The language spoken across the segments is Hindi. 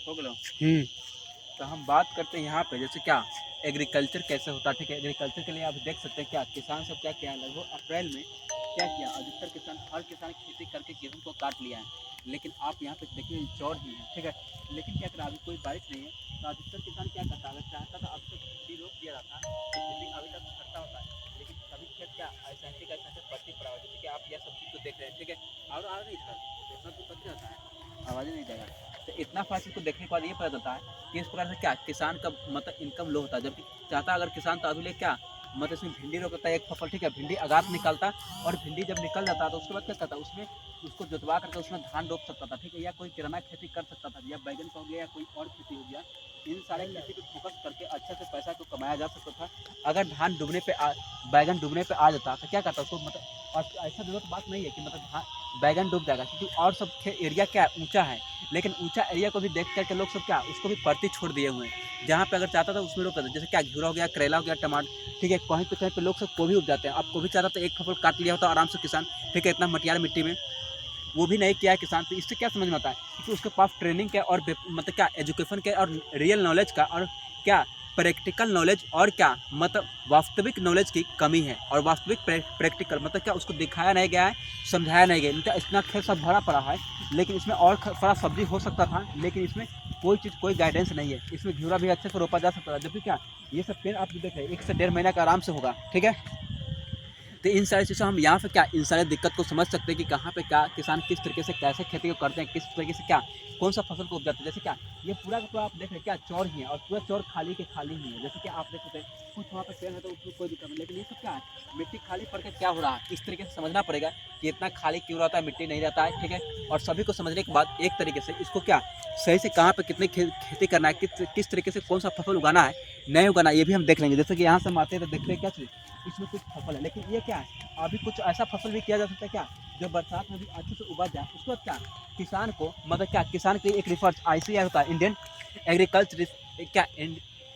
हो गया। तो हम बात करते हैं यहाँ पे जैसे क्या एग्रीकल्चर कैसे होता है। ठीक है, एग्रीकल्चर के लिए आप देख सकते हैं क्या किसान सब क्या किया है, लगभग अप्रैल में क्या किया, अधिकतर किसान हर किसान खेती करके गेहूँ को काट लिया है। लेकिन आप यहाँ पे देखिए चौर ही है, ठीक है, लेकिन क्या करा, अभी कोई बारिश नहीं है तो अधिकतर किसान क्या करता है, अगर चाहता तो अब तक खेती रोक दिया जाता तो खेती अभी तक करता होता है। लेकिन सभी खेत क्या ऐसे पट्टी पड़ा हुआ है, जैसे कि आप यह सब चीज़ को देख रहे हैं। ठीक है, और आ नहीं था तो इतना तो पता रहता है, आवाज़ नहीं जाएगा। तो इतना फास्ट इसको देखने के बाद ये पता चलता है कि इस प्रकार से क्या किसान का मतलब इनकम लो होता है। जबकि चाहता अगर किसान तो अभी ले क्या मतलब इसमें भिंडी रोकता है एक फसल, ठीक है, भिंडी आगात निकलता और भिंडी जब निकल जाता तो उसके बाद क्या करता, उसमें उसको जोतवा करके उसमें धान रोप सकता था, ठीक है, या कोई किराना खेती कर सकता था, या बैगन का हो गया या कोई और खेती हो गया। इन सारे खेती पे फोकस करके अच्छे से पैसा को कमाया जा सकता था। अगर धान डूबने पे बैगन डूबने पे आ जाता तो क्या करता उसको मतलब, और ऐसा जरूरत बात नहीं है कि मतलब धान बैगन डूब जाएगा, क्योंकि और सब एरिया क्या ऊंचा है। लेकिन ऊंचा एरिया को भी देख करके लोग सब क्या उसको भी परती छोड़ दिए हुए हैं, जहाँ पे अगर चाहता था उसमें रोक देता, जैसे क्या घिरा हो गया, करेला हो गया, टमाटर, ठीक है, कहीं पे लोग सब गोभी उग जाते हैं। अब गोभी चाहता तो एक फसल काट लिया होता आराम से किसान, ठीक है, इतना मटियार मिट्टी में, वो भी नहीं किया है किसान। तो इससे क्या समझ में आता है कि उसके पास ट्रेनिंग का और मतलब क्या एजुकेशन के और रियल नॉलेज का और क्या प्रैक्टिकल नॉलेज और क्या मतलब वास्तविक नॉलेज की कमी है। और वास्तविक प्रैक्टिकल मतलब क्या उसको दिखाया नहीं गया है, समझाया नहीं गया। मतलब इतना खेत सब भरा पड़ा है, लेकिन इसमें और थोड़ा सब्जी हो सकता था, लेकिन इसमें कोई चीज़ कोई गाइडेंस नहीं है। इसमें घिरा भी अच्छे से रोपा जा सकता था, जबकि क्या ये सब पेड़ आप जो देख रहे हैं 1 से 1.5 महीना का आराम से होगा, ठीक है। तो इन सारी चीज़ों हम यहाँ पे क्या इन सारी दिक्कत को समझ सकते हैं कि कहाँ पे क्या किसान किस तरीके से कैसे खेती को करते हैं, किस तरीके से क्या कौन सा फसल को उपजाते हैं। जैसे क्या ये पूरा का पूरा आप देख रहे हैं क्या चौर ही है, और पूरा चौर खाली के खाली ही है। जैसे कि आप देख सकते हैं कुछ वहाँ पे पेड़ है तो उसमें कोई दिक्कत नहीं, लेकिन ये सब क्या है मिट्टी खाली पड़ के क्या हो रहा है, इस तरीके से समझना पड़ेगा कि इतना खाली क्यों रहता है, मिट्टी नहीं रहता है, ठीक है। और सभी को समझने के बाद एक तरीके से इसको क्या सही से कहाँ पे कितनी खेती करना है, किस तरीके से कौन सा फसल उगाना है नहीं उगाना, ये भी हम देख लेंगे। जैसे कि यहाँ से हम आते हैं तो देख रहे हैं क्या चीज़ इसमें कुछ फसल है, लेकिन ये क्या है अभी कुछ ऐसा फसल भी किया जा सकता है क्या जो बरसात में भी अच्छे से उगा जाए। उसके बाद क्या किसान को मतलब क्या किसान के लिए एक रिसर्च ICAR होता है, इंडियन एग्रीकल्चर क्या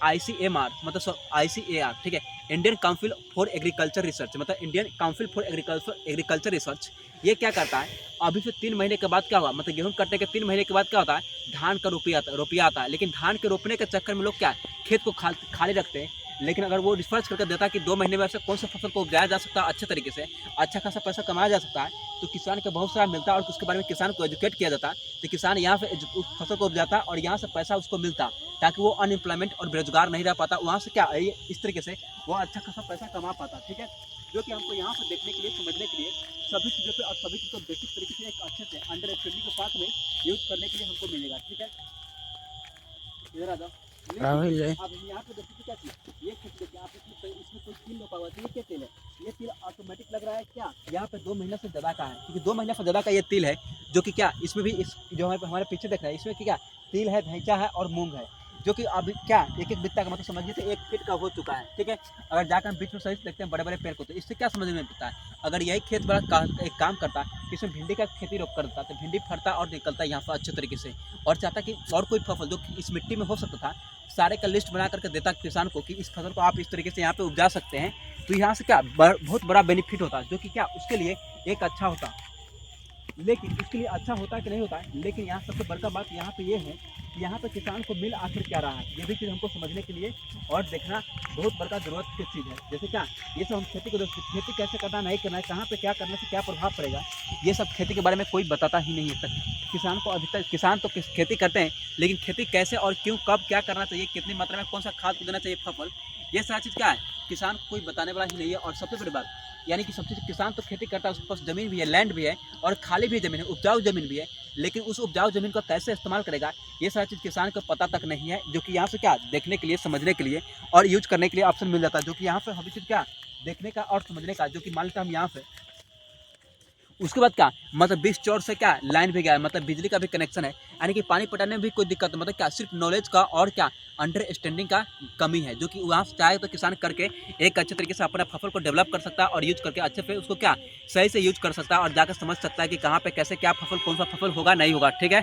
ICMR मतलब ICAR, ठीक है, Indian council for agriculture research मतलब Indian council for agriculture research. ये क्या करता है अभी से 3 महीने के बाद क्या हुआ मतलब गेहूं कटने के 3 महीने के बाद क्या होता है धान का रोपिया आता है। लेकिन धान के रोपने के चक्कर में लोग क्या खेत को खाली रखते हैं। लेकिन अगर वो रिसर्च करके देता है कि 2 महीने में ऐसे कौन सा फसल को उपजाया जा सकता है अच्छे तरीके से, अच्छा खासा पैसा कमाया जा सकता है, तो किसान को बहुत सारा मिलता है। और उसके बारे में किसान को एजुकेट किया जाता है, तो किसान यहाँ से उस फसल को उपजाता और यहाँ से पैसा उसको मिलता, ताकि वो अनएम्प्लॉयमेंट और बेरोजगार नहीं रह पाता। वहाँ से क्या इस तरीके से वो अच्छा खासा पैसा कमा पाता, ठीक है। जो कि हमको यहाँ पर देखने के लिए समझने के लिए सभी चीज़ों पर और सभी चीज़ों को बेसिक तरीके से एक अच्छे से अंडरस्टैंडिंग के साथ में यूज करने के लिए हमको मिलेगा, ठीक है। इधर आ जाओ। राहुल है। अब यहाँ पे देखिए क्या चीज़ ये खेत देखिए आप इसमें कोई तिल रोपा हुआ है, ये क्या तिल है, ये तिल ऑटोमेटिक लग रहा है क्या यहाँ पे 2 महीना से ज़्यादा का है, क्योंकि 2 महीना से ज़्यादा का ये तिल है। जो कि क्या इसमें भी इस जो हमारे पीछे देख रहे हैं इसमें क्या तिल है, धैंचा है और मूंग है, जो कि अभी क्या एक बित्ता का मतलब समझिए तो 1 फीट का हो चुका है, ठीक है। अगर जाकर हम बीच में सही से देखते हैं बड़े बड़े पेड़ को, तो इससे क्या समझ में आता है अगर यही खेत बड़ा एक काम करता कि इसमें भिंडी का खेती रोक करता तो भिंडी फटता और निकलता यहाँ पर अच्छे तरीके से, और चाहता कि और कोई फसल जो इस मिट्टी में हो सकता था सारे का लिस्ट बना करके देता किसान को कि इस फसल को आप इस तरीके से यहाँ पे उपजा सकते हैं। तो यहाँ से क्या बहुत बड़ा बेनिफिट होता है, जो कि क्या उसके लिए एक अच्छा होता। लेकिन उसके लिए अच्छा होता है कि नहीं होता है, लेकिन यहाँ सबसे बड़का बात यहाँ पे ये है कि यहाँ पे किसान को मिल आखिर क्या रहा है, ये भी चीज़ हमको समझने के लिए और देखना बहुत बड़का जरूरत की चीज़ है। जैसे क्या ये सब हम खेती कैसे करना नहीं करना है, कहाँ पे क्या करने से क्या प्रभाव पड़ेगा, ये सब खेती के बारे में कोई बताता ही नहीं है तक किसान को। अधिकतर किसान तो खेती करते हैं, लेकिन खेती कैसे और क्यों कब क्या करना चाहिए, कितनी मात्रा में कौन सा खाद देना चाहिए फसल, ये सारी चीज़ क्या है किसान को कोई बताने वाला ही नहीं है। और सबसे बड़ी बात यानी कि सबसे किसान तो खेती करता है, उसके पास ज़मीन भी है, लैंड भी है और खाली भी ज़मीन है, उपजाऊ ज़मीन भी है, लेकिन उस उपजाऊ ज़मीन को कैसे इस्तेमाल करेगा ये सारी चीज़ किसान को पता तक नहीं है। जो कि यहाँ से क्या देखने के लिए समझने के लिए और यूज करने के लिए ऑप्शन मिल जाता है, जो कि यहाँ पे हमें चीज़ क्या देखने का और समझने का, जो कि मान लेते हम यहाँ पे उसके बाद क्या मतलब 20 चौर से क्या लाइन भी गया है, मतलब बिजली का भी कनेक्शन है, यानी कि पानी पटाने में भी कोई दिक्कत मतलब क्या सिर्फ नॉलेज का और क्या अंडरस्टैंडिंग का कमी है। जो कि वहाँ से चाहे तो किसान करके एक अच्छे तरीके से अपना फसल को डेवलप कर सकता है और यूज करके अच्छे से उसको क्या सही से यूज कर सकता है और जाकर समझ सकता है कि कहाँ पे कैसे क्या फसल कौन सा फसल होगा नहीं होगा, ठीक है।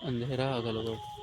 अंधेरा अगल बगल